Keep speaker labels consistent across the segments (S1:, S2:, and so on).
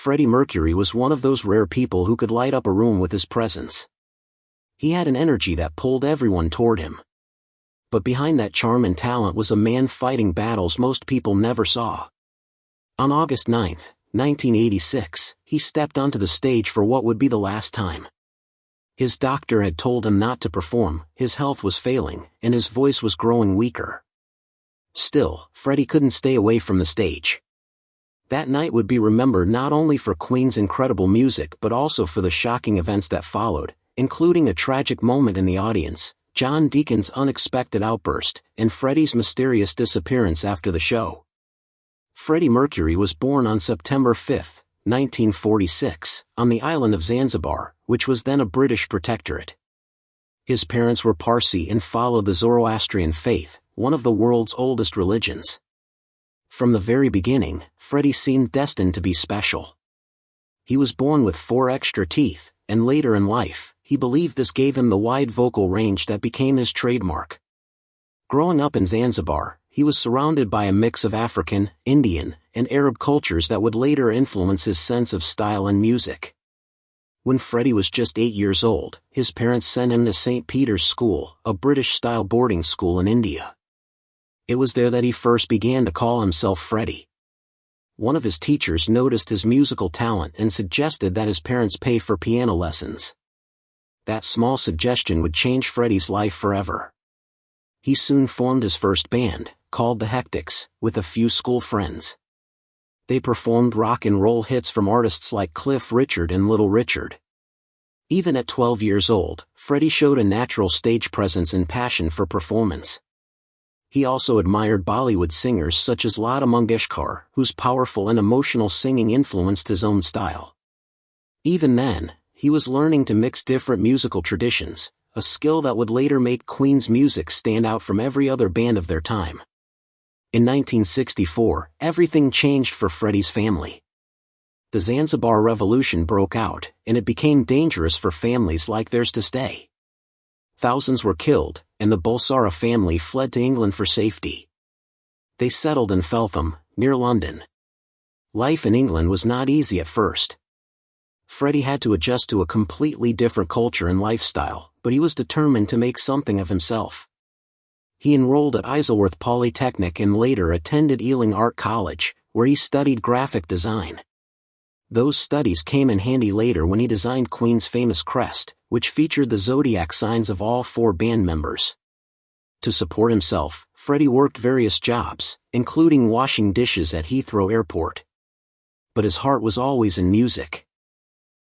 S1: Freddie Mercury was one of those rare people who could light up a room with his presence. He had an energy that pulled everyone toward him. But behind that charm and talent was a man fighting battles most people never saw. On August 9, 1986, he stepped onto the stage for what would be the last time. His doctor had told him not to perform, his health was failing, and his voice was growing weaker. Still, Freddie couldn't stay away from the stage. That night would be remembered not only for Queen's incredible music but also for the shocking events that followed, including a tragic moment in the audience, John Deacon's unexpected outburst, and Freddie's mysterious disappearance after the show. Freddie Mercury was born on September 5, 1946, on the island of Zanzibar, which was then a British protectorate. His parents were Parsi and followed the Zoroastrian faith, one of the world's oldest religions. From the very beginning, Freddie seemed destined to be special. He was born with 4 extra teeth, and later in life, he believed this gave him the wide vocal range that became his trademark. Growing up in Zanzibar, he was surrounded by a mix of African, Indian, and Arab cultures that would later influence his sense of style and music. When Freddie was just 8 years old, his parents sent him to St. Peter's School, a British-style boarding school in India. It was there that he first began to call himself Freddie. One of his teachers noticed his musical talent and suggested that his parents pay for piano lessons. That small suggestion would change Freddie's life forever. He soon formed his first band, called the Hectics, with a few school friends. They performed rock and roll hits from artists like Cliff Richard and Little Richard. Even at 12 years old, Freddie showed a natural stage presence and passion for performance. He also admired Bollywood singers such as Lata Mangeshkar, whose powerful and emotional singing influenced his own style. Even then, he was learning to mix different musical traditions, a skill that would later make Queen's music stand out from every other band of their time. In 1964, everything changed for Freddie's family. The Zanzibar Revolution broke out, and it became dangerous for families like theirs to stay. Thousands were killed, and the Bulsara family fled to England for safety. They settled in Feltham, near London. Life in England was not easy at first. Freddie had to adjust to a completely different culture and lifestyle, but he was determined to make something of himself. He enrolled at Isleworth Polytechnic and later attended Ealing Art College, where he studied graphic design. Those studies came in handy later when he designed Queen's famous crest, which featured the zodiac signs of all 4 band members. To support himself, Freddie worked various jobs, including washing dishes at Heathrow Airport. But his heart was always in music.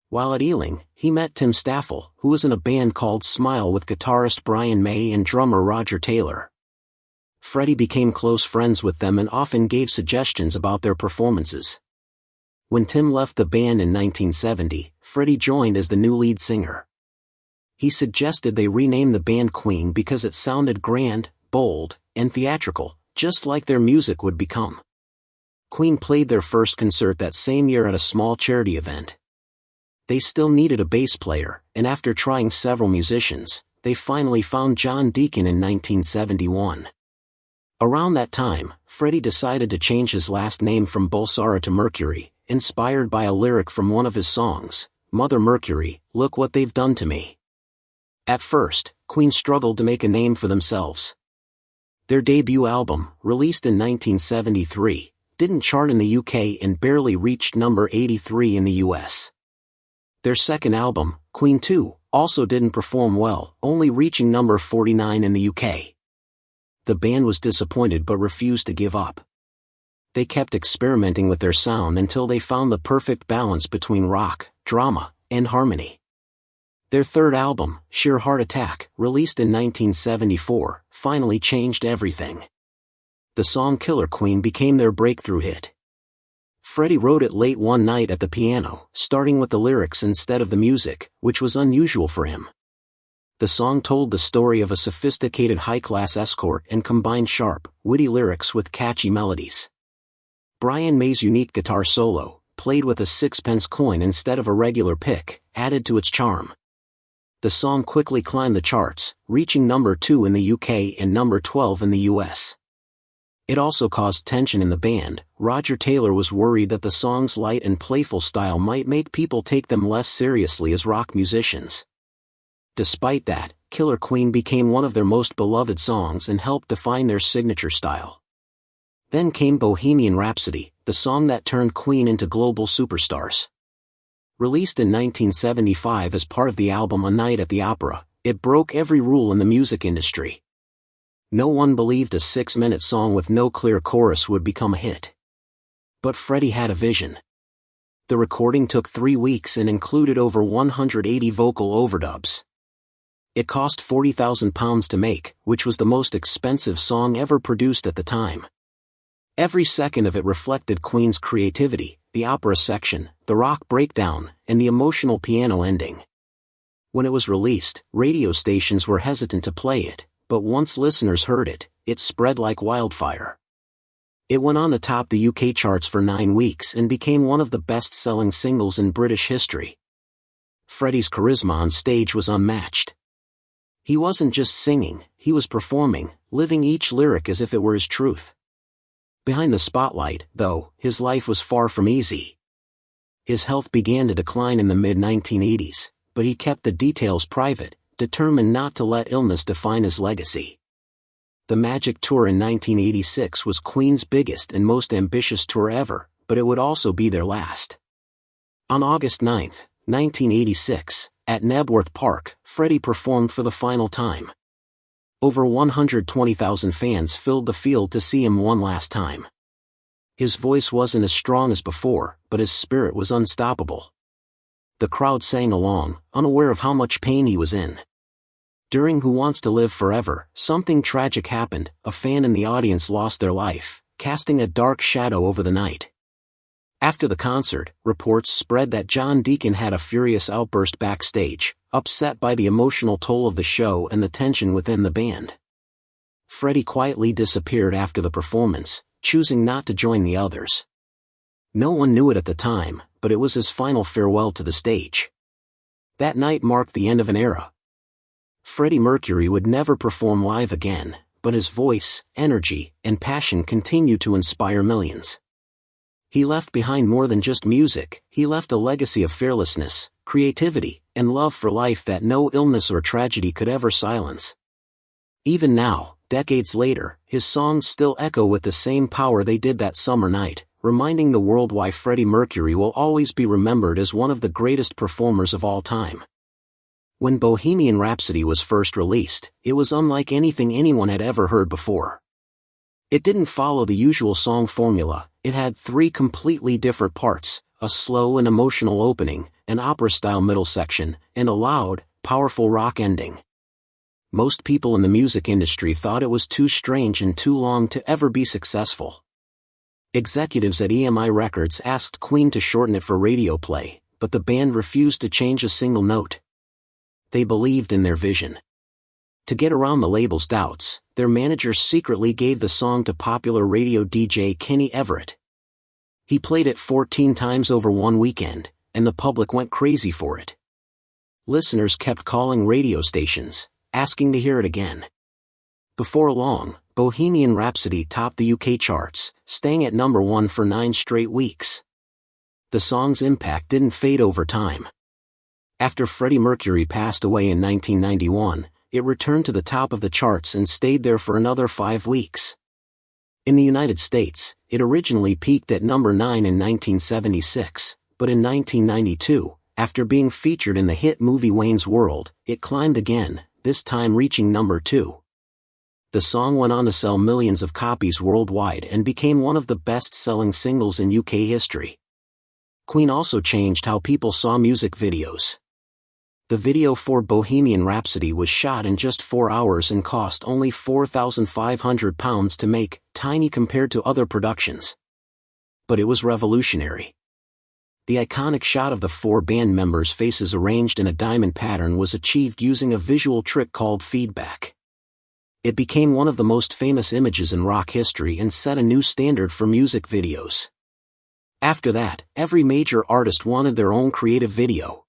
S1: While at Ealing, he met Tim Staffel, who was in a band called Smile with guitarist Brian May and drummer Roger Taylor. Freddie became close friends with them and often gave suggestions about their performances. When Tim left the band in 1970, Freddie joined as the new lead singer. He suggested they rename the band Queen because it sounded grand, bold, and theatrical, just like their music would become. Queen played their first concert that same year at a small charity event. They still needed a bass player, and after trying several musicians, they finally found John Deacon in 1971. Around that time, Freddie decided to change his last name from Bulsara to Mercury, inspired by a lyric from one of his songs, Mother Mercury, look what they've done to me. At first, Queen struggled to make a name for themselves. Their debut album, released in 1973, didn't chart in the UK and barely reached number 83 in the US. Their second album, Queen 2, also didn't perform well, only reaching number 49 in the UK. The band was disappointed but refused to give up. They kept experimenting with their sound until they found the perfect balance between rock, drama, and harmony. Their third album, Sheer Heart Attack, released in 1974, finally changed everything. The song Killer Queen became their breakthrough hit. Freddie wrote it late one night at the piano, starting with the lyrics instead of the music, which was unusual for him. The song told the story of a sophisticated high-class escort and combined sharp, witty lyrics with catchy melodies. Brian May's unique guitar solo, played with a 6-pence coin instead of a regular pick, added to its charm. The song quickly climbed the charts, reaching number 2 in the UK and number 12 in the US. It also caused tension in the band. Roger Taylor was worried that the song's light and playful style might make people take them less seriously as rock musicians. Despite that, Killer Queen became one of their most beloved songs and helped define their signature style. Then came Bohemian Rhapsody, the song that turned Queen into global superstars. Released in 1975 as part of the album A Night at the Opera, it broke every rule in the music industry. No one believed a 6-minute song with no clear chorus would become a hit. But Freddie had a vision. The recording took 3 weeks and included over 180 vocal overdubs. It cost £40,000 to make, which was the most expensive song ever produced at the time. Every second of it reflected Queen's creativity, the opera section, the rock breakdown, and the emotional piano ending. When it was released, radio stations were hesitant to play it, but once listeners heard it, it spread like wildfire. It went on to top the UK charts for 9 weeks and became one of the best-selling singles in British history. Freddie's charisma on stage was unmatched. He wasn't just singing, he was performing, living each lyric as if it were his truth. Behind the spotlight, though, his life was far from easy. His health began to decline in the mid-1980s, but he kept the details private, determined not to let illness define his legacy. The Magic Tour in 1986 was Queen's biggest and most ambitious tour ever, but it would also be their last. On August 9, 1986, at Knebworth Park, Freddie performed for the final time. Over 120,000 fans filled the field to see him one last time. His voice wasn't as strong as before, but his spirit was unstoppable. The crowd sang along, unaware of how much pain he was in. During Who Wants to Live Forever, something tragic happened. A fan in the audience lost their life, casting a dark shadow over the night. After the concert, reports spread that John Deacon had a furious outburst backstage, upset by the emotional toll of the show and the tension within the band. Freddie quietly disappeared after the performance, choosing not to join the others. No one knew it at the time, but it was his final farewell to the stage. That night marked the end of an era. Freddie Mercury would never perform live again, but his voice, energy, and passion continued to inspire millions. He left behind more than just music. He left a legacy of fearlessness, creativity, and love for life that no illness or tragedy could ever silence. Even now, decades later, his songs still echo with the same power they did that summer night, reminding the world why Freddie Mercury will always be remembered as one of the greatest performers of all time. When Bohemian Rhapsody was first released, it was unlike anything anyone had ever heard before. It didn't follow the usual song formula. It had 3 completely different parts, a slow and emotional opening, an opera-style middle section, and a loud, powerful rock ending. Most people in the music industry thought it was too strange and too long to ever be successful. Executives at EMI Records asked Queen to shorten it for radio play, but the band refused to change a single note. They believed in their vision. To get around the label's doubts, their manager secretly gave the song to popular radio DJ Kenny Everett. He played it 14 times over one weekend, and the public went crazy for it. Listeners kept calling radio stations, asking to hear it again. Before long, Bohemian Rhapsody topped the UK charts, staying at number 1 for 9 straight weeks. The song's impact didn't fade over time. After Freddie Mercury passed away in 1991, it returned to the top of the charts and stayed there for another 5 weeks. In the United States, it originally peaked at number 9 in 1976, but in 1992, after being featured in the hit movie Wayne's World, it climbed again, this time reaching number 2. The song went on to sell millions of copies worldwide and became one of the best-selling singles in UK history. Queen also changed how people saw music videos. The video for Bohemian Rhapsody was shot in just 4 hours and cost only £4,500 to make, tiny compared to other productions. But it was revolutionary. The iconic shot of the 4 band members' faces arranged in a diamond pattern was achieved using a visual trick called feedback. It became one of the most famous images in rock history and set a new standard for music videos. After that, every major artist wanted their own creative video.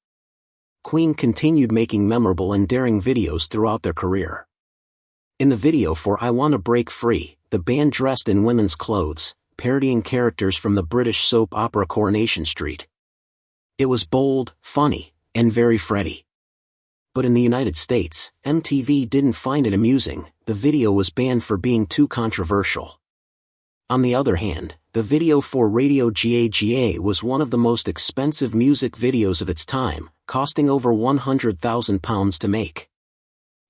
S1: Queen continued making memorable and daring videos throughout their career. In the video for I Wanna Break Free, the band dressed in women's clothes, parodying characters from the British soap opera Coronation Street. It was bold, funny, and very Freddie. But in the United States, MTV didn't find it amusing. The video was banned for being too controversial. On the other hand, the video for Radio Gaga was one of the most expensive music videos of its time, costing over £100,000 to make.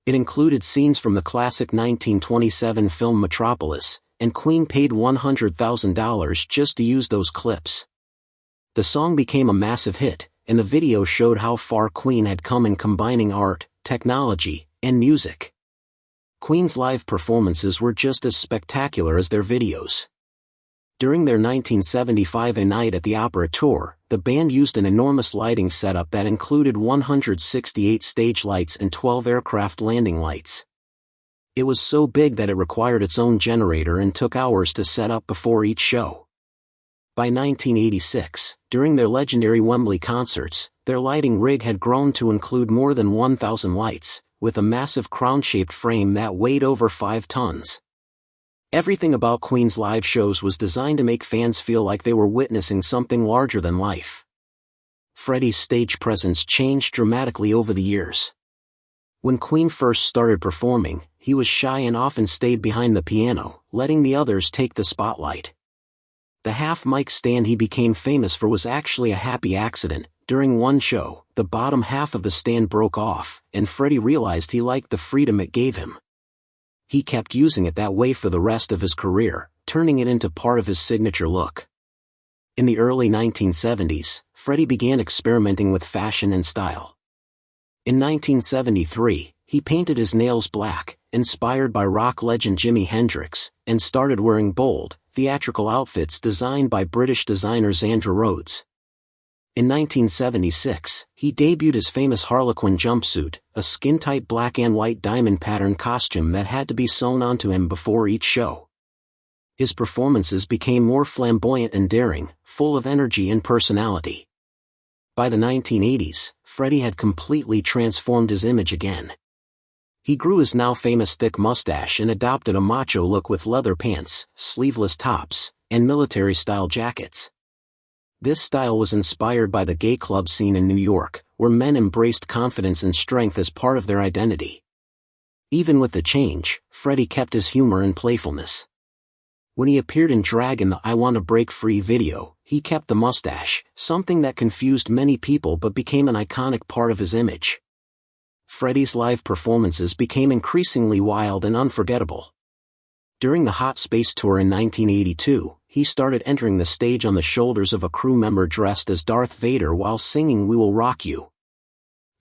S1: It included scenes from the classic 1927 film Metropolis, and Queen paid $100,000 just to use those clips. The song became a massive hit, and the video showed how far Queen had come in combining art, technology, and music. Queen's live performances were just as spectacular as their videos. During their 1975 A Night at the Opera tour, the band used an enormous lighting setup that included 168 stage lights and 12 aircraft landing lights. It was so big that it required its own generator and took hours to set up before each show. By 1986, during their legendary Wembley concerts, their lighting rig had grown to include more than 1,000 lights, with a massive crown-shaped frame that weighed over 5 tons. Everything about Queen's live shows was designed to make fans feel like they were witnessing something larger than life. Freddie's stage presence changed dramatically over the years. When Queen first started performing, he was shy and often stayed behind the piano, letting the others take the spotlight. The half-mic stand he became famous for was actually a happy accident. During one show, the bottom half of the stand broke off, and Freddie realized he liked the freedom it gave him. He kept using it that way for the rest of his career, turning it into part of his signature look. In the early 1970s, Freddie began experimenting with fashion and style. In 1973, he painted his nails black, inspired by rock legend Jimi Hendrix, and started wearing bold, theatrical outfits designed by British designer Zandra Rhodes. In 1976, he debuted his famous Harlequin jumpsuit, a skin-tight black and white diamond-patterned costume that had to be sewn onto him before each show. His performances became more flamboyant and daring, full of energy and personality. By the 1980s, Freddie had completely transformed his image again. He grew his now famous thick mustache and adopted a macho look with leather pants, sleeveless tops, and military-style jackets. This style was inspired by the gay club scene in New York, where men embraced confidence and strength as part of their identity. Even with the change, Freddie kept his humor and playfulness. When he appeared in drag in the I Wanna Break Free video, he kept the mustache, something that confused many people but became an iconic part of his image. Freddie's live performances became increasingly wild and unforgettable. During the Hot Space Tour in 1982, he started entering the stage on the shoulders of a crew member dressed as Darth Vader while singing We Will Rock You.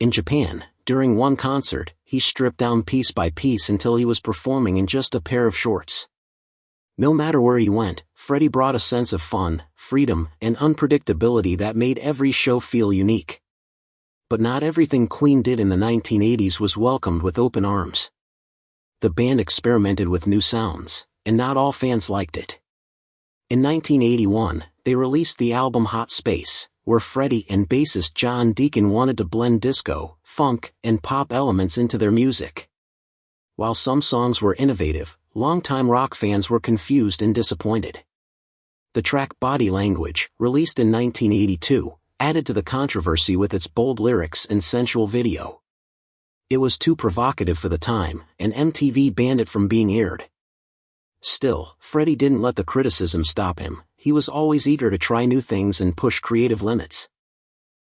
S1: In Japan, during one concert, he stripped down piece by piece until he was performing in just a pair of shorts. No matter where he went, Freddie brought a sense of fun, freedom, and unpredictability that made every show feel unique. But not everything Queen did in the 1980s was welcomed with open arms. The band experimented with new sounds, and not all fans liked it. In 1981, they released the album Hot Space, where Freddie and bassist John Deacon wanted to blend disco, funk, and pop elements into their music. While some songs were innovative, longtime rock fans were confused and disappointed. The track Body Language, released in 1982, added to the controversy with its bold lyrics and sensual video. It was too provocative for the time, and MTV banned it from being aired. Still, Freddie didn't let the criticism stop him. He was always eager to try new things and push creative limits.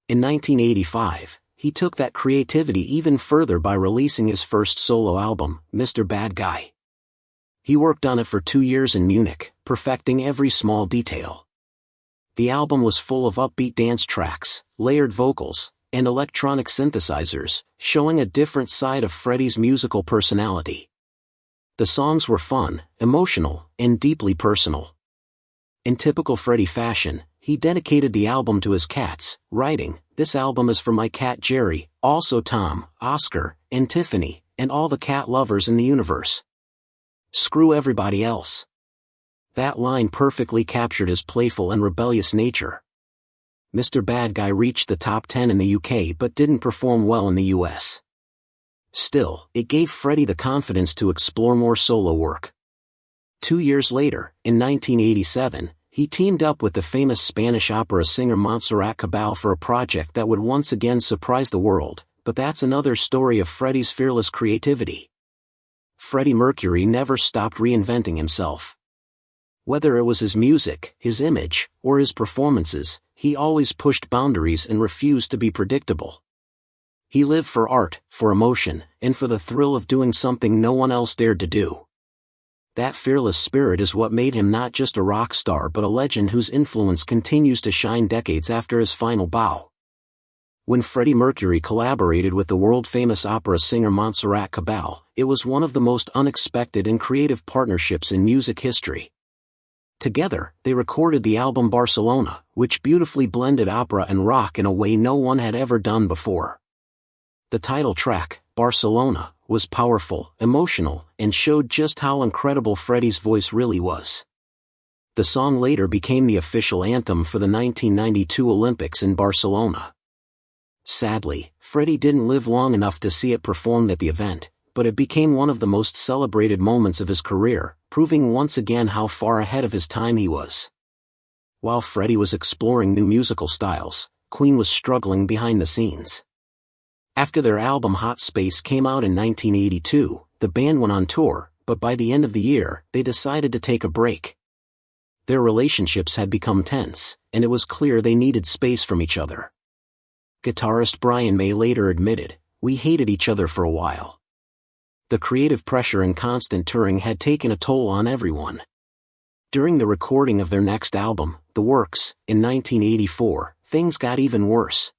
S1: In 1985, he took that creativity even further by releasing his first solo album, Mr. Bad Guy. He worked on it for 2 years in Munich, perfecting every small detail. The album was full of upbeat dance tracks, layered vocals, and electronic synthesizers, showing a different side of Freddie's musical personality. The songs were fun, emotional, and deeply personal. In typical Freddie fashion, he dedicated the album to his cats, writing, "This album is for my cat Jerry, also Tom, Oscar, and Tiffany, and all the cat lovers in the universe. Screw everybody else." That line perfectly captured his playful and rebellious nature. Mr. Bad Guy reached the top 10 in the UK but didn't perform well in the US. Still, it gave Freddie the confidence to explore more solo work. 2 years later, in 1987, he teamed up with the famous Spanish opera singer Montserrat Cabal for a project that would once again surprise the world, but that's another story of Freddie's fearless creativity. Freddie Mercury never stopped reinventing himself. Whether it was his music, his image, or his performances, he always pushed boundaries and refused to be predictable. He lived for art, for emotion, and for the thrill of doing something no one else dared to do. That fearless spirit is what made him not just a rock star but a legend whose influence continues to shine decades after his final bow. When Freddie Mercury collaborated with the world-famous opera singer Montserrat Cabal, it was one of the most unexpected and creative partnerships in music history. Together, they recorded the album Barcelona, which beautifully blended opera and rock in a way no one had ever done before. The title track, Barcelona, was powerful, emotional, and showed just how incredible Freddie's voice really was. The song later became the official anthem for the 1992 Olympics in Barcelona. Sadly, Freddie didn't live long enough to see it performed at the event, but it became one of the most celebrated moments of his career, proving once again how far ahead of his time he was. While Freddie was exploring new musical styles, Queen was struggling behind the scenes. After their album Hot Space came out in 1982, the band went on tour, but by the end of the year, they decided to take a break. Their relationships had become tense, and it was clear they needed space from each other. Guitarist Brian May later admitted, "We hated each other for a while." The creative pressure and constant touring had taken a toll on everyone. During the recording of their next album, The Works, in 1984, things got even worse.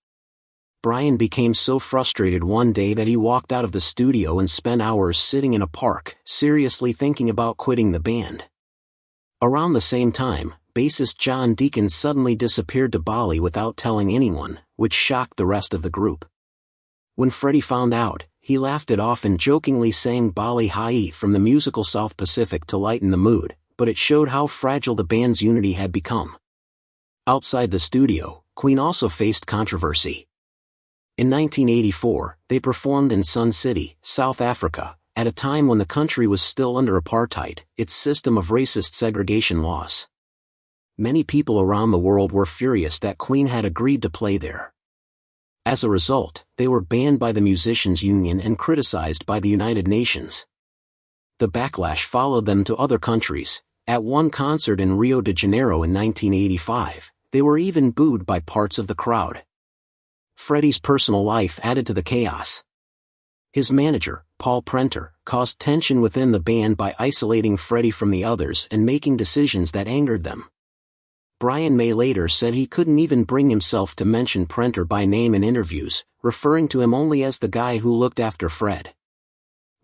S1: Brian became so frustrated one day that he walked out of the studio and spent hours sitting in a park, seriously thinking about quitting the band. Around the same time, bassist John Deacon suddenly disappeared to Bali without telling anyone, which shocked the rest of the group. When Freddie found out, he laughed it off and jokingly sang Bali Hai from the musical South Pacific to lighten the mood, but it showed how fragile the band's unity had become. Outside the studio, Queen also faced controversy. In 1984, they performed in Sun City, South Africa, at a time when the country was still under apartheid, its system of racist segregation laws. Many people around the world were furious that Queen had agreed to play there. As a result, they were banned by the Musicians' Union and criticized by the United Nations. The backlash followed them to other countries. At one concert in Rio de Janeiro in 1985, they were even booed by parts of the crowd. Freddie's personal life added to the chaos. His manager, Paul Prenter, caused tension within the band by isolating Freddie from the others and making decisions that angered them. Brian May later said he couldn't even bring himself to mention Prenter by name in interviews, referring to him only as the guy who looked after Fred.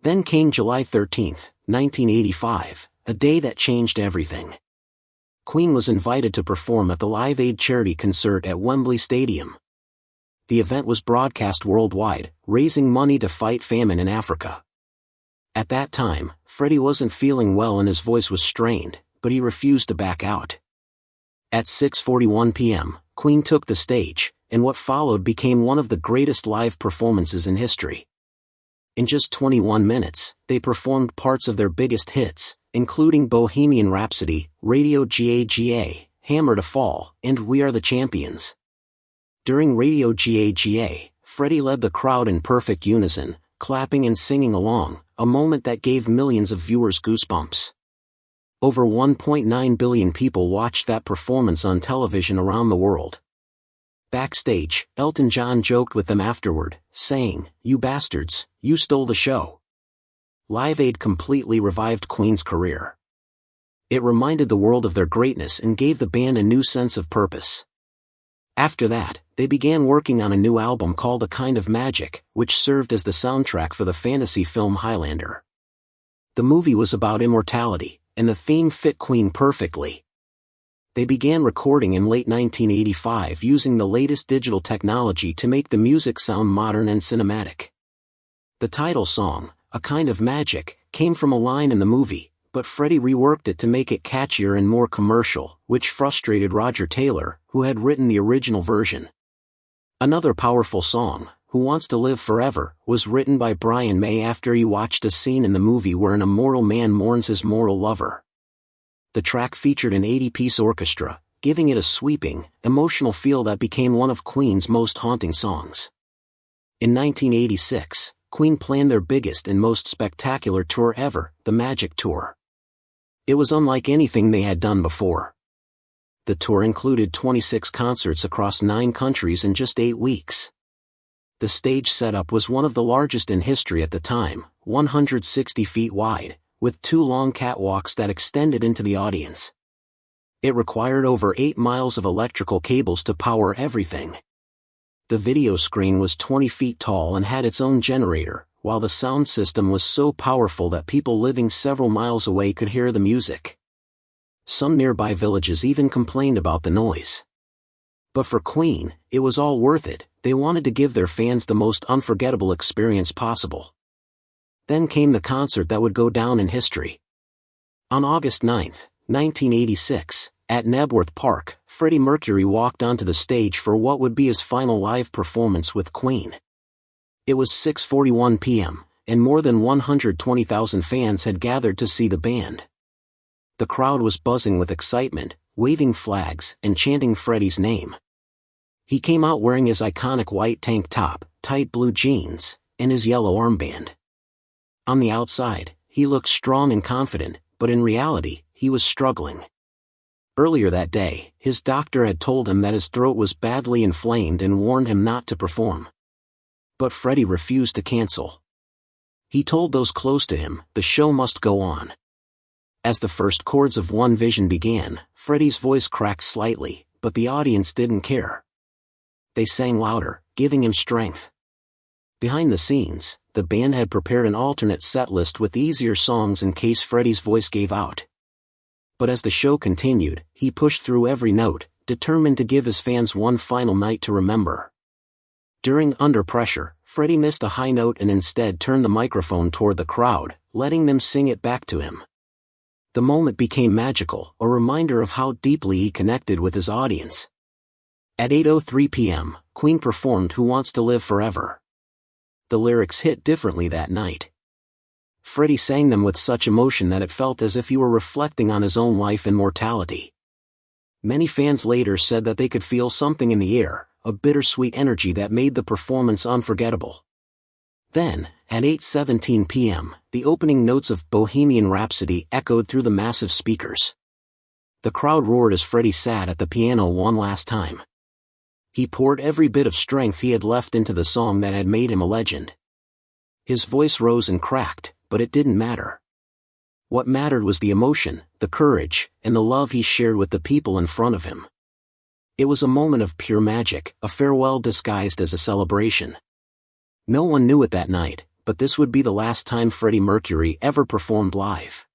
S1: Then came July 13, 1985, a day that changed everything. Queen was invited to perform at the Live Aid charity concert at Wembley Stadium. The event was broadcast worldwide, raising money to fight famine in Africa. At that time, Freddie wasn't feeling well and his voice was strained, but he refused to back out. At 6:41 p.m., Queen took the stage, and what followed became one of the greatest live performances in history. In just 21 minutes, they performed parts of their biggest hits, including Bohemian Rhapsody, Radio Gaga, Hammer to Fall, and We Are the Champions. During Radio Gaga, Freddie led the crowd in perfect unison, clapping and singing along, a moment that gave millions of viewers goosebumps. Over 1.9 billion people watched that performance on television around the world. Backstage, Elton John joked with them afterward, saying, "You bastards, you stole the show." Live Aid completely revived Queen's career. It reminded the world of their greatness and gave the band a new sense of purpose. After that, they began working on a new album called A Kind of Magic, which served as the soundtrack for the fantasy film Highlander. The movie was about immortality, and the theme fit Queen perfectly. They began recording in late 1985 using the latest digital technology to make the music sound modern and cinematic. The title song, A Kind of Magic, came from a line in the movie, but Freddie reworked it to make it catchier and more commercial, which frustrated Roger Taylor, who had written the original version. Another powerful song, Who Wants to Live Forever, was written by Brian May after he watched a scene in the movie where an immoral man mourns his mortal lover. The track featured an 80-piece orchestra, giving it a sweeping, emotional feel that became one of Queen's most haunting songs. In 1986, Queen planned their biggest and most spectacular tour ever, the Magic Tour. It was unlike anything they had done before. The tour included 26 concerts across 9 countries in just 8 weeks. The stage setup was one of the largest in history at the time, 160 feet wide, with 2 long catwalks that extended into the audience. It required over 8 miles of electrical cables to power everything. The video screen was 20 feet tall and had its own generator, while the sound system was so powerful that people living several miles away could hear the music. Some nearby villages even complained about the noise. But for Queen, it was all worth it. They wanted to give their fans the most unforgettable experience possible. Then came the concert that would go down in history. On August 9, 1986, at Knebworth Park, Freddie Mercury walked onto the stage for what would be his final live performance with Queen. It was 6:41 p.m., and more than 120,000 fans had gathered to see the band. The crowd was buzzing with excitement, waving flags and chanting Freddie's name. He came out wearing his iconic white tank top, tight blue jeans, and his yellow armband. On the outside, he looked strong and confident, but in reality, he was struggling. Earlier that day, his doctor had told him that his throat was badly inflamed and warned him not to perform. But Freddie refused to cancel. He told those close to him, the show must go on. As the first chords of One Vision began, Freddie's voice cracked slightly, but the audience didn't care. They sang louder, giving him strength. Behind the scenes, the band had prepared an alternate set list with easier songs in case Freddie's voice gave out. But as the show continued, he pushed through every note, determined to give his fans one final night to remember. During Under Pressure, Freddie missed a high note and instead turned the microphone toward the crowd, letting them sing it back to him. The moment became magical, a reminder of how deeply he connected with his audience. At 8:03 p.m., Queen performed Who Wants to Live Forever. The lyrics hit differently that night. Freddie sang them with such emotion that it felt as if he were reflecting on his own life and mortality. Many fans later said that they could feel something in the air, a bittersweet energy that made the performance unforgettable. Then, at 8:17 p.m., the opening notes of Bohemian Rhapsody echoed through the massive speakers. The crowd roared as Freddie sat at the piano one last time. He poured every bit of strength he had left into the song that had made him a legend. His voice rose and cracked, but it didn't matter. What mattered was the emotion, the courage, and the love he shared with the people in front of him. It was a moment of pure magic, a farewell disguised as a celebration. No one knew it that night, but this would be the last time Freddie Mercury ever performed live.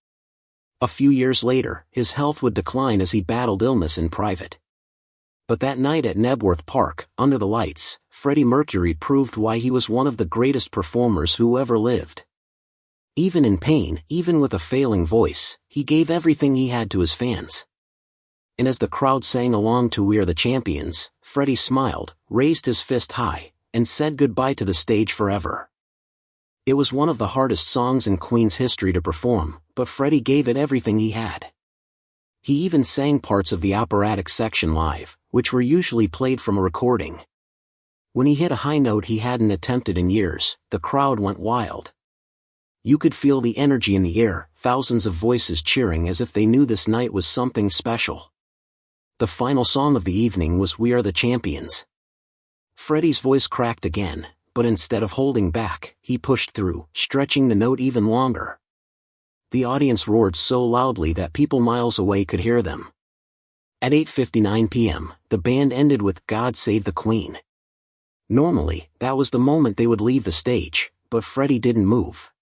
S1: A few years later, his health would decline as he battled illness in private. But that night at Knebworth Park, under the lights, Freddie Mercury proved why he was one of the greatest performers who ever lived. Even in pain, even with a failing voice, he gave everything he had to his fans. And as the crowd sang along to We Are the Champions, Freddie smiled, raised his fist high, and said goodbye to the stage forever. It was one of the hardest songs in Queen's history to perform, but Freddie gave it everything he had. He even sang parts of the operatic section live, which were usually played from a recording. When he hit a high note he hadn't attempted in years, the crowd went wild. You could feel the energy in the air, thousands of voices cheering as if they knew this night was something special. The final song of the evening was We Are the Champions. Freddie's voice cracked again, but instead of holding back, he pushed through, stretching the note even longer. The audience roared so loudly that people miles away could hear them. At 8:59 p.m., the band ended with God Save the Queen. Normally, that was the moment they would leave the stage, but Freddie didn't move.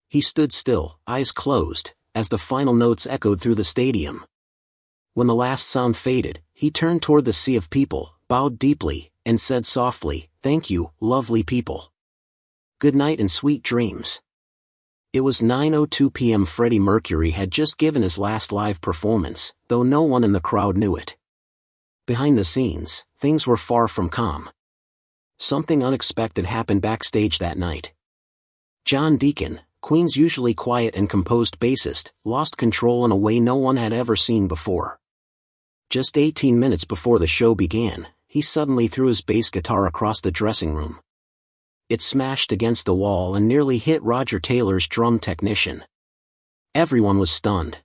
S1: He stood still, eyes closed, as the final notes echoed through the stadium. When the last sound faded, he turned toward the sea of people, bowed deeply, and said softly, "Thank you, lovely people. Good night and sweet dreams." It was 9:02 p.m. Freddie Mercury had just given his last live performance, though no one in the crowd knew it. Behind the scenes, things were far from calm. Something unexpected happened backstage that night. John Deacon, Queen's usually quiet and composed bassist, lost control in a way no one had ever seen before. Just 18 minutes before the show began, he suddenly threw his bass guitar across the dressing room. It smashed against the wall and nearly hit Roger Taylor's drum technician. Everyone was stunned.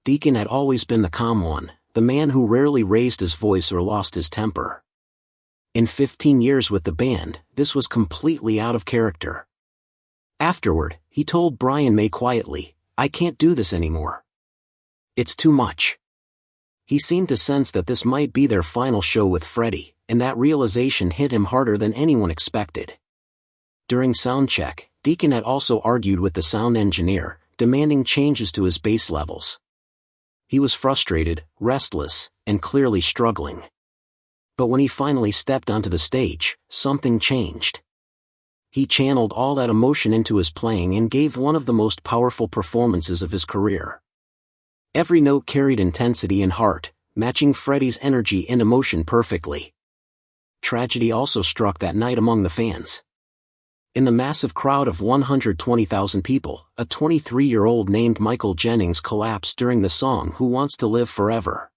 S1: Deacon had always been the calm one, the man who rarely raised his voice or lost his temper. In 15 years with the band, this was completely out of character. Afterward, he told Brian May quietly, "I can't do this anymore. It's too much." He seemed to sense that this might be their final show with Freddie, and that realization hit him harder than anyone expected. During soundcheck, Deacon had also argued with the sound engineer, demanding changes to his bass levels. He was frustrated, restless, and clearly struggling. But when he finally stepped onto the stage, something changed. He channeled all that emotion into his playing and gave one of the most powerful performances of his career. Every note carried intensity and heart, matching Freddie's energy and emotion perfectly. Tragedy also struck that night among the fans. In the massive crowd of 120,000 people, a 23-year-old named Michael Jennings collapsed during the song "Who Wants to Live Forever."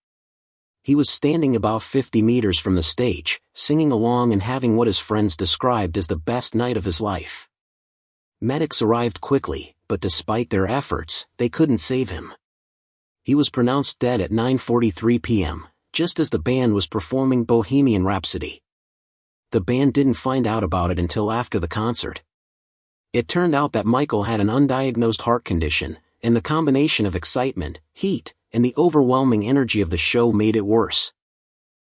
S1: He was standing about 50 meters from the stage, singing along and having what his friends described as the best night of his life. Medics arrived quickly, but despite their efforts, they couldn't save him. He was pronounced dead at 9:43 p.m., just as the band was performing Bohemian Rhapsody. The band didn't find out about it until after the concert. It turned out that Michael had an undiagnosed heart condition, and the combination of excitement, heat, and the overwhelming energy of the show made it worse.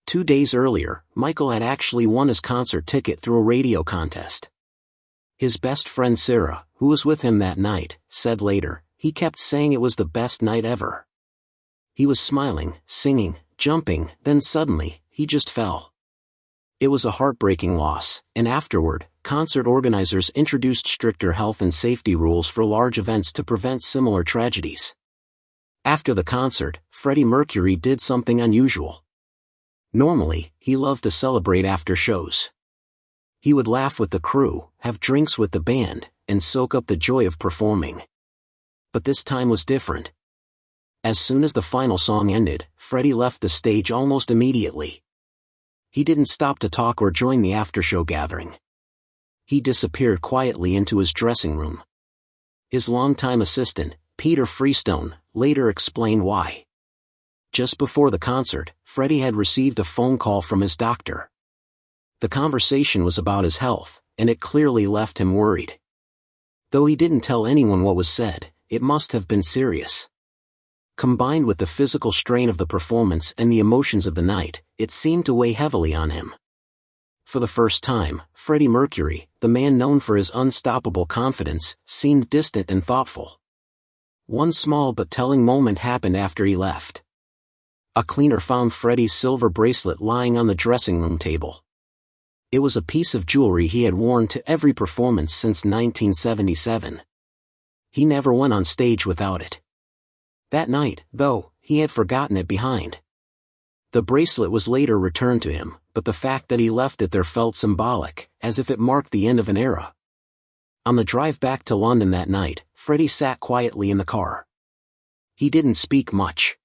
S1: 2 days earlier, Michael had actually won his concert ticket through a radio contest. His best friend Sarah, who was with him that night, said later, "He kept saying it was the best night ever. He was smiling, singing, jumping, then suddenly, he just fell." It was a heartbreaking loss, and afterward, concert organizers introduced stricter health and safety rules for large events to prevent similar tragedies. After the concert, Freddie Mercury did something unusual. Normally, he loved to celebrate after shows. He would laugh with the crew, have drinks with the band, and soak up the joy of performing. But this time was different. As soon as the final song ended, Freddie left the stage almost immediately. He didn't stop to talk or join the after-show gathering. He disappeared quietly into his dressing room. His longtime assistant, Peter Freestone, later explained why. Just before the concert, Freddie had received a phone call from his doctor. The conversation was about his health, and it clearly left him worried. Though he didn't tell anyone what was said, it must have been serious. Combined with the physical strain of the performance and the emotions of the night, it seemed to weigh heavily on him. For the first time, Freddie Mercury, the man known for his unstoppable confidence, seemed distant and thoughtful. One small but telling moment happened after he left. A cleaner found Freddie's silver bracelet lying on the dressing room table. It was a piece of jewelry he had worn to every performance since 1977. He never went on stage without it. That night, though, he had forgotten it behind. The bracelet was later returned to him, but the fact that he left it there felt symbolic, as if it marked the end of an era. On the drive back to London that night, Freddie sat quietly in the car. He didn't speak much.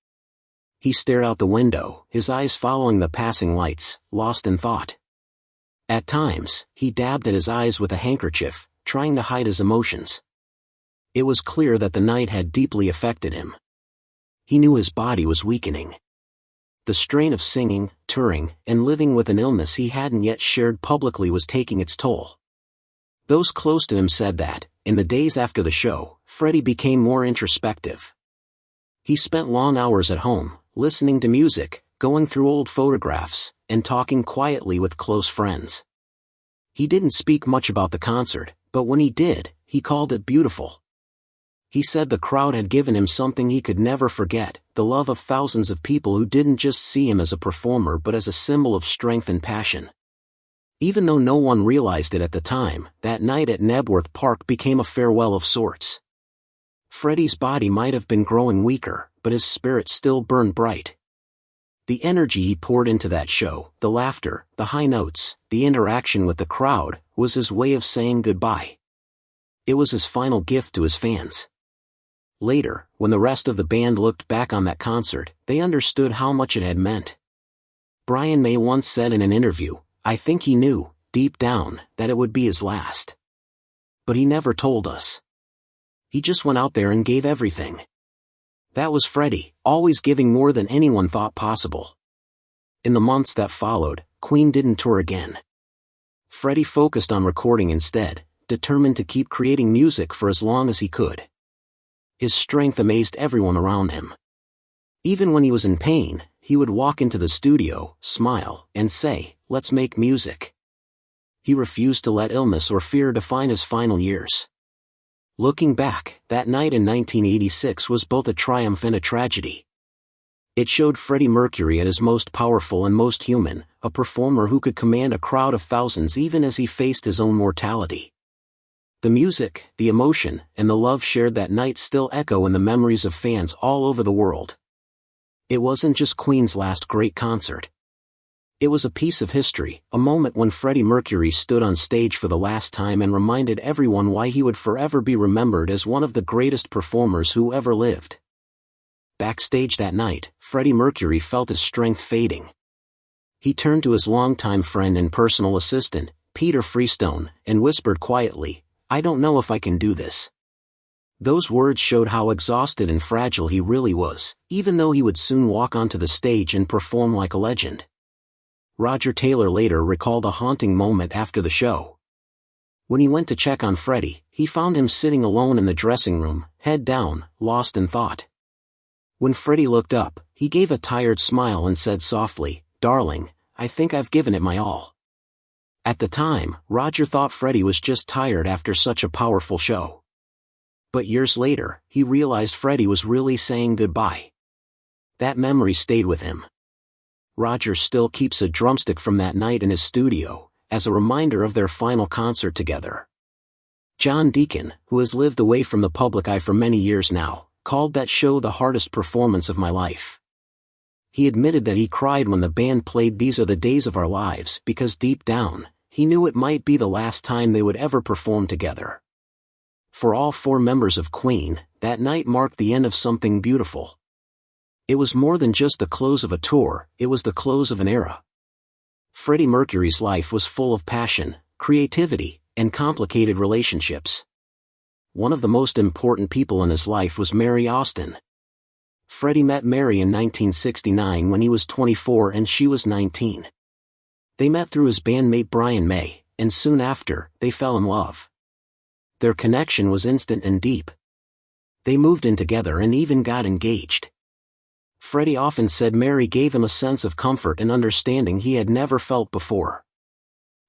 S1: He stared out the window, his eyes following the passing lights, lost in thought. At times, he dabbed at his eyes with a handkerchief, trying to hide his emotions. It was clear that the night had deeply affected him. He knew his body was weakening. The strain of singing, touring, and living with an illness he hadn't yet shared publicly was taking its toll. Those close to him said that, in the days after the show, Freddie became more introspective. He spent long hours at home, listening to music, going through old photographs, and talking quietly with close friends. He didn't speak much about the concert, but when he did, he called it beautiful. He said the crowd had given him something he could never forget, the love of thousands of people who didn't just see him as a performer but as a symbol of strength and passion. Even though no one realized it at the time, that night at Knebworth Park became a farewell of sorts. Freddie's body might have been growing weaker, but his spirit still burned bright. The energy he poured into that show, the laughter, the high notes, the interaction with the crowd, was his way of saying goodbye. It was his final gift to his fans. Later, when the rest of the band looked back on that concert, they understood how much it had meant. Brian May once said in an interview, "I think he knew, deep down, that it would be his last. But he never told us. He just went out there and gave everything." That was Freddie, always giving more than anyone thought possible. In the months that followed, Queen didn't tour again. Freddie focused on recording instead, determined to keep creating music for as long as he could. His strength amazed everyone around him. Even when he was in pain, he would walk into the studio, smile, and say, "Let's make music." He refused to let illness or fear define his final years. Looking back, that night in 1986 was both a triumph and a tragedy. It showed Freddie Mercury at his most powerful and most human, a performer who could command a crowd of thousands even as he faced his own mortality. The music, the emotion, and the love shared that night still echo in the memories of fans all over the world. It wasn't just Queen's last great concert. It was a piece of history, a moment when Freddie Mercury stood on stage for the last time and reminded everyone why he would forever be remembered as one of the greatest performers who ever lived. Backstage that night, Freddie Mercury felt his strength fading. He turned to his longtime friend and personal assistant, Peter Freestone, and whispered quietly, "I don't know if I can do this." Those words showed how exhausted and fragile he really was, even though he would soon walk onto the stage and perform like a legend. Roger Taylor later recalled a haunting moment after the show. When he went to check on Freddie, he found him sitting alone in the dressing room, head down, lost in thought. When Freddie looked up, he gave a tired smile and said softly, "Darling, I think I've given it my all." At the time, Roger thought Freddie was just tired after such a powerful show. But years later, he realized Freddie was really saying goodbye. That memory stayed with him. Roger still keeps a drumstick from that night in his studio, as a reminder of their final concert together. John Deacon, who has lived away from the public eye for many years now, called that show the hardest performance of my life. He admitted that he cried when the band played "These Are the Days of Our Lives" because deep down, he knew it might be the last time they would ever perform together. For all four members of Queen, that night marked the end of something beautiful. It was more than just the close of a tour, it was the close of an era. Freddie Mercury's life was full of passion, creativity, and complicated relationships. One of the most important people in his life was Mary Austin. Freddie met Mary in 1969 when he was 24 and she was 19. They met through his bandmate Brian May, and soon after, they fell in love. Their connection was instant and deep. They moved in together and even got engaged. Freddie often said Mary gave him a sense of comfort and understanding he had never felt before.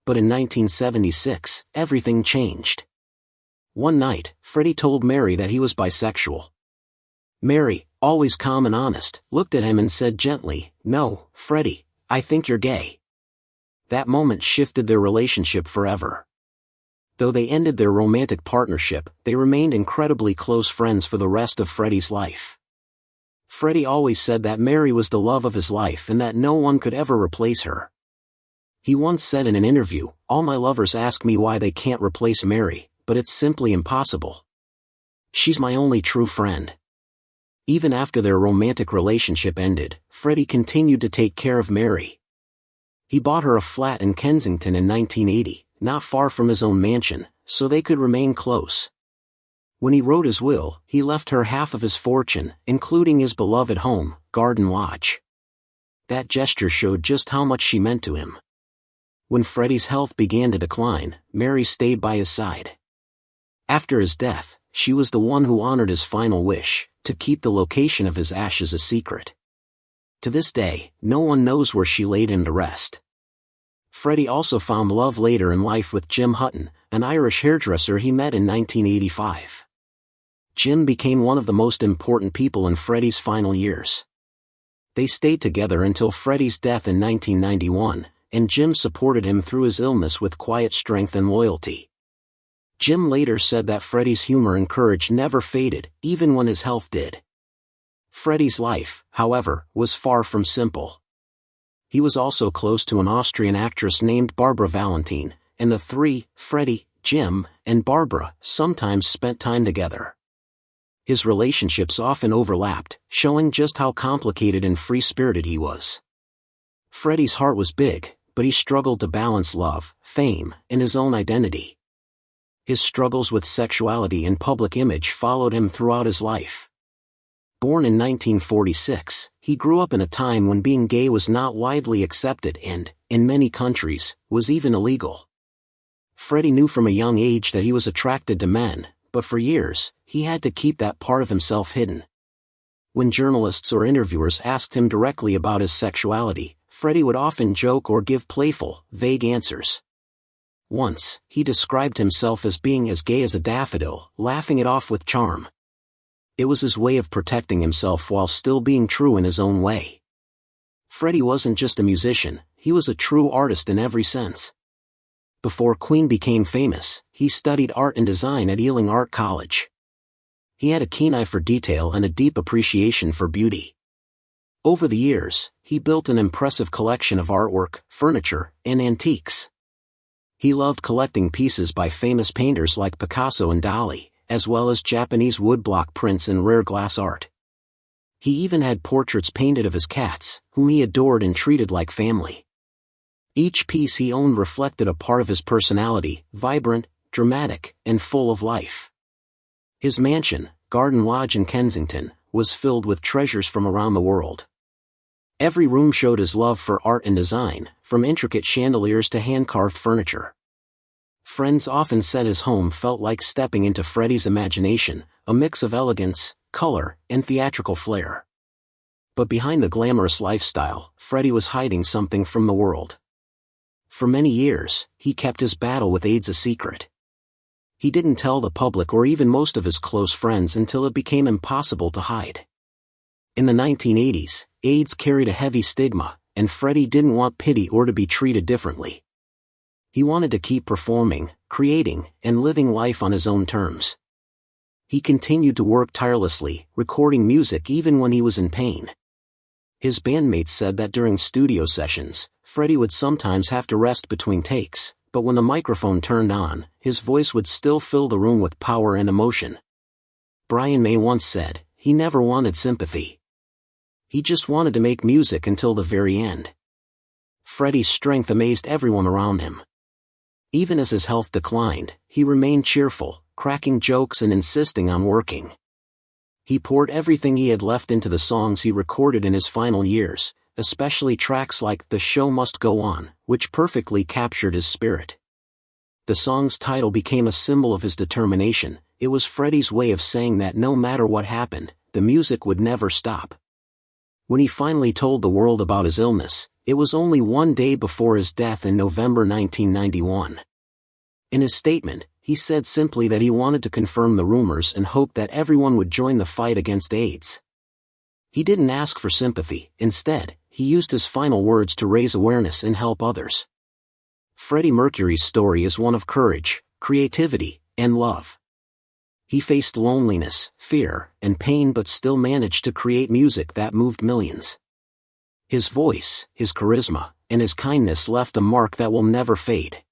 S1: But in 1976, everything changed. One night, Freddie told Mary that he was bisexual. Mary, always calm and honest, looked at him and said gently, "No, Freddie, I think you're gay." That moment shifted their relationship forever. Though they ended their romantic partnership, they remained incredibly close friends for the rest of Freddie's life. Freddie always said that Mary was the love of his life and that no one could ever replace her. He once said in an interview, "All my lovers ask me why they can't replace Mary, but it's simply impossible. She's my only true friend." Even after their romantic relationship ended, Freddie continued to take care of Mary. He bought her a flat in Kensington in 1980, not far from his own mansion, so they could remain close. When he wrote his will, he left her half of his fortune, including his beloved home, Garden Lodge. That gesture showed just how much she meant to him. When Freddie's health began to decline, Mary stayed by his side. After his death, she was the one who honored his final wish, to keep the location of his ashes a secret. To this day, no one knows where she laid him to rest. Freddie also found love later in life with Jim Hutton, an Irish hairdresser he met in 1985. Jim became one of the most important people in Freddie's final years. They stayed together until Freddie's death in 1991, and Jim supported him through his illness with quiet strength and loyalty. Jim later said that Freddie's humor and courage never faded, even when his health did. Freddie's life, however, was far from simple. He was also close to an Austrian actress named Barbara Valentin, and the three, Freddie, Jim, and and Barbara sometimes spent time together. His relationships often overlapped, showing just how complicated and free-spirited he was. Freddie's heart was big, but he struggled to balance love, fame, and his own identity. His struggles with sexuality and public image followed him throughout his life. Born in 1946, he grew up in a time when being gay was not widely accepted and, in many countries, was even illegal. Freddie knew from a young age that he was attracted to men, but for years, he had to keep that part of himself hidden. When journalists or interviewers asked him directly about his sexuality, Freddie would often joke or give playful, vague answers. Once, he described himself as being as gay as a daffodil, laughing it off with charm. It was his way of protecting himself while still being true in his own way. Freddie wasn't just a musician, he was a true artist in every sense. Before Queen became famous, he studied art and design at Ealing Art College. He had a keen eye for detail and a deep appreciation for beauty. Over the years, he built an impressive collection of artwork, furniture, and antiques. He loved collecting pieces by famous painters like Picasso and Dali, as well as Japanese woodblock prints and rare glass art. He even had portraits painted of his cats, whom he adored and treated like family. Each piece he owned reflected a part of his personality, vibrant, dramatic, and full of life. His mansion, Garden Lodge in Kensington, was filled with treasures from around the world. Every room showed his love for art and design, from intricate chandeliers to hand-carved furniture. Friends often said his home felt like stepping into Freddie's imagination, a mix of elegance, color, and theatrical flair. But behind the glamorous lifestyle, Freddie was hiding something from the world. For many years, he kept his battle with AIDS a secret. He didn't tell the public or even most of his close friends until it became impossible to hide. In the 1980s, AIDS carried a heavy stigma, and Freddie didn't want pity or to be treated differently. He wanted to keep performing, creating, and living life on his own terms. He continued to work tirelessly, recording music even when he was in pain. His bandmates said that during studio sessions, Freddie would sometimes have to rest between takes, but when the microphone turned on, his voice would still fill the room with power and emotion. Brian May once said, he never wanted sympathy. He just wanted to make music until the very end. Freddie's strength amazed everyone around him. Even as his health declined, he remained cheerful, cracking jokes and insisting on working. He poured everything he had left into the songs he recorded in his final years, especially tracks like The Show Must Go On, which perfectly captured his spirit. The song's title became a symbol of his determination. It was Freddie's way of saying that no matter what happened, the music would never stop. When he finally told the world about his illness, it was only one day before his death in November 1991. In his statement, he said simply that he wanted to confirm the rumors and hoped that everyone would join the fight against AIDS. He didn't ask for sympathy. Instead, he used his final words to raise awareness and help others. Freddie Mercury's story is one of courage, creativity, and love. He faced loneliness, fear, and pain but still managed to create music that moved millions. His voice, his charisma, and his kindness left a mark that will never fade.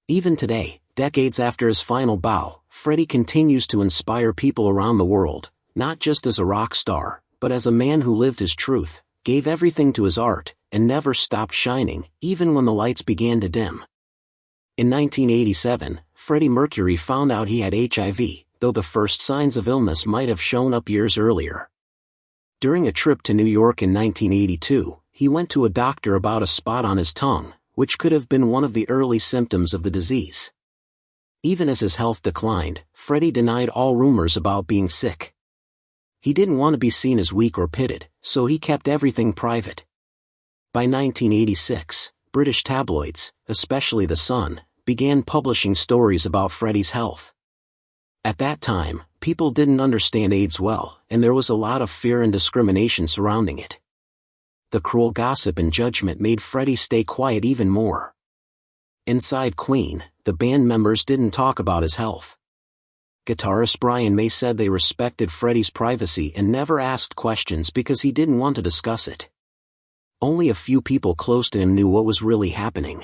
S1: Even today, decades after his final bow, Freddie continues to inspire people around the world, not just as a rock star, but as a man who lived his truth, gave everything to his art, and never stopped shining, even when the lights began to dim. In 1987, Freddie Mercury found out he had HIV, though the first signs of illness might have shown up years earlier. During a trip to New York in 1982, he went to a doctor about a spot on his tongue, which could have been one of the early symptoms of the disease. Even as his health declined, Freddie denied all rumors about being sick. He didn't want to be seen as weak or pitted, so he kept everything private. By 1986, British tabloids, especially The Sun, began publishing stories about Freddie's health. At that time, people didn't understand AIDS well, and there was a lot of fear and discrimination surrounding it. The cruel gossip and judgment made Freddie stay quiet even more. Inside Queen, the band members didn't talk about his health. Guitarist Brian May said they respected Freddie's privacy and never asked questions because he didn't want to discuss it. Only a few people close to him knew what was really happening.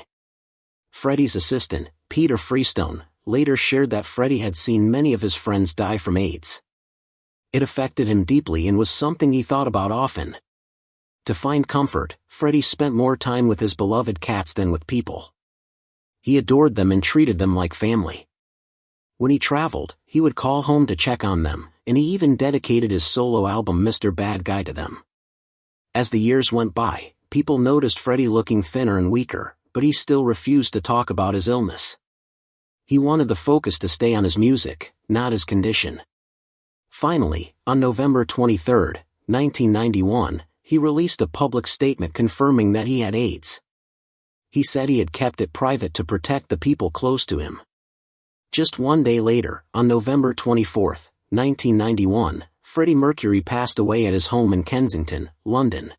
S1: Freddie's assistant, Peter Freestone, later shared that Freddie had seen many of his friends die from AIDS. It affected him deeply and was something he thought about often. To find comfort, Freddie spent more time with his beloved cats than with people. He adored them and treated them like family. When he traveled, he would call home to check on them, and he even dedicated his solo album Mr. Bad Guy to them. As the years went by, people noticed Freddie looking thinner and weaker, but he still refused to talk about his illness. He wanted the focus to stay on his music, not his condition. Finally, on November 23, 1991, he released a public statement confirming that he had AIDS. He said he had kept it private to protect the people close to him. Just one day later, on November 24, 1991, Freddie Mercury passed away at his home in Kensington, London.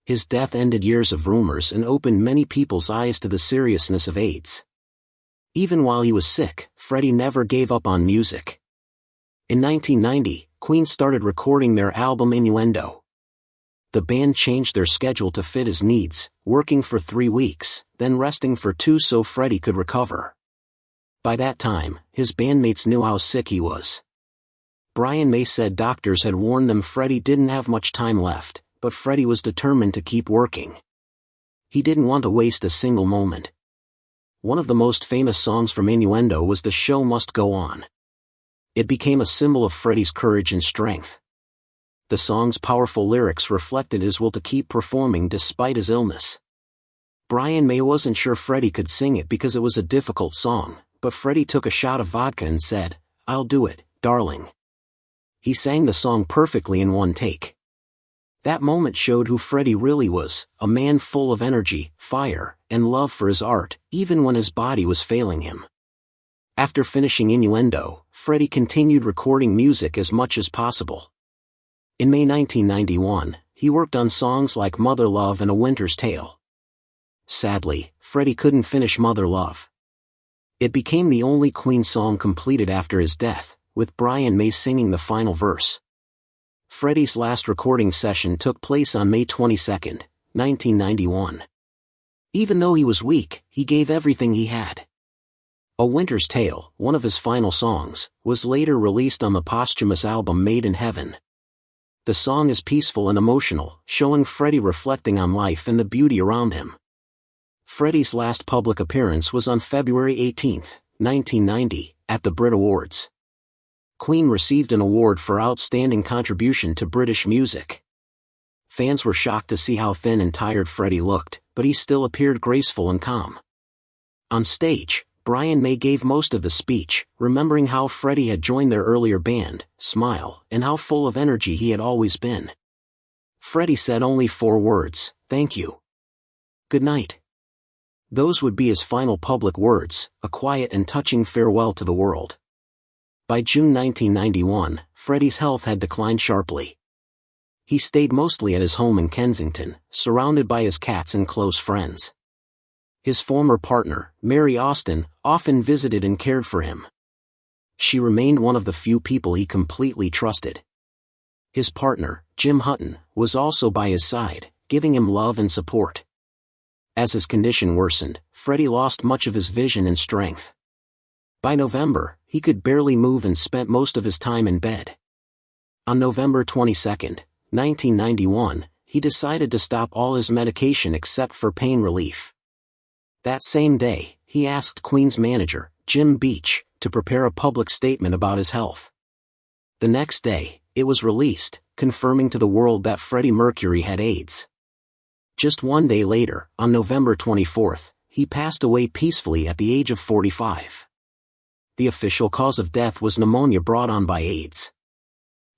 S1: His death ended years of rumors and opened many people's eyes to the seriousness of AIDS. Even while he was sick, Freddie never gave up on music. In 1990, Queen started recording their album Innuendo. The band changed their schedule to fit his needs, working for 3 weeks, then resting for 2 so Freddie could recover. By that time, his bandmates knew how sick he was. Brian May said doctors had warned them Freddie didn't have much time left, but Freddie was determined to keep working. He didn't want to waste a single moment. One of the most famous songs from Innuendo was "The Show Must Go On." It became a symbol of Freddie's courage and strength. The song's powerful lyrics reflected his will to keep performing despite his illness. Brian May wasn't sure Freddie could sing it because it was a difficult song, but Freddie took a shot of vodka and said, "I'll do it, darling." He sang the song perfectly in one take. That moment showed who Freddie really was, a man full of energy, fire, and love for his art, even when his body was failing him. After finishing Innuendo, Freddie continued recording music as much as possible. In May 1991, he worked on songs like Mother Love and A Winter's Tale. Sadly, Freddie couldn't finish Mother Love. It became the only Queen song completed after his death, with Brian May singing the final verse. Freddie's last recording session took place on May 22, 1991. Even though he was weak, he gave everything he had. A Winter's Tale, one of his final songs, was later released on the posthumous album Made in Heaven. The song is peaceful and emotional, showing Freddie reflecting on life and the beauty around him. Freddie's last public appearance was on February 18, 1990, at the Brit Awards. Queen received an award for outstanding contribution to British music. Fans were shocked to see how thin and tired Freddie looked, but he still appeared graceful and calm. On stage, Brian May gave most of the speech, remembering how Freddie had joined their earlier band, Smile, and how full of energy he had always been. Freddie said only 4 words, "Thank you. Good night." Those would be his final public words, a quiet and touching farewell to the world. By June 1991, Freddie's health had declined sharply. He stayed mostly at his home in Kensington, surrounded by his cats and close friends. His former partner, Mary Austin, often visited and cared for him. She remained one of the few people he completely trusted. His partner, Jim Hutton, was also by his side, giving him love and support. As his condition worsened, Freddie lost much of his vision and strength. By November, he could barely move and spent most of his time in bed. On November 22, 1991, he decided to stop all his medication except for pain relief. That same day, he asked Queen's manager, Jim Beach, to prepare a public statement about his health. The next day, it was released, confirming to the world that Freddie Mercury had AIDS. Just one day later, on November 24, he passed away peacefully at the age of 45. The official cause of death was pneumonia brought on by AIDS.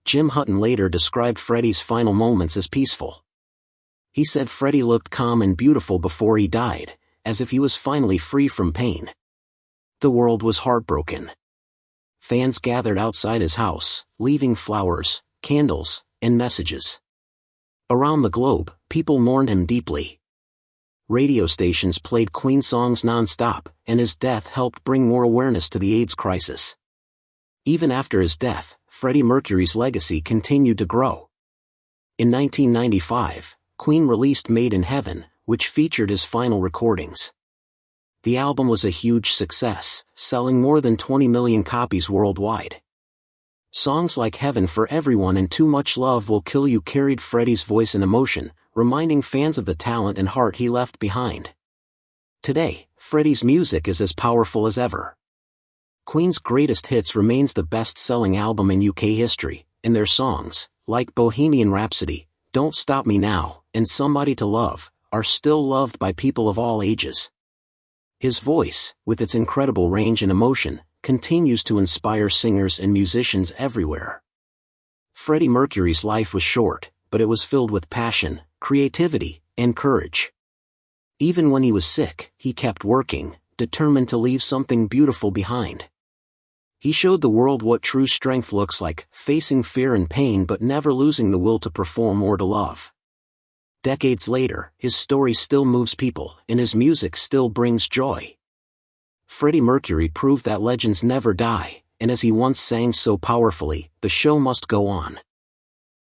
S1: Jim Hutton later described Freddie's final moments as peaceful. He said Freddie looked calm and beautiful before he died, as if he was finally free from pain. The world was heartbroken. Fans gathered outside his house, leaving flowers, candles, and messages. Around the globe, people mourned him deeply. Radio stations played Queen songs non-stop, and his death helped bring more awareness to the AIDS crisis. Even after his death, Freddie Mercury's legacy continued to grow. In 1995, Queen released Made in Heaven, which featured his final recordings. The album was a huge success, selling more than 20 million copies worldwide. Songs like Heaven for Everyone and Too Much Love Will Kill You carried Freddie's voice and emotion, reminding fans of the talent and heart he left behind. Today, Freddie's music is as powerful as ever. Queen's Greatest Hits remains the best-selling album in UK history, and their songs, like Bohemian Rhapsody, Don't Stop Me Now, and Somebody to Love, are still loved by people of all ages. His voice, with its incredible range and emotion, continues to inspire singers and musicians everywhere. Freddie Mercury's life was short, but it was filled with passion, creativity, and courage. Even when he was sick, he kept working, determined to leave something beautiful behind. He showed the world what true strength looks like, facing fear and pain but never losing the will to perform or to love. Decades later, his story still moves people, and his music still brings joy. Freddie Mercury proved that legends never die, and as he once sang so powerfully, the show must go on.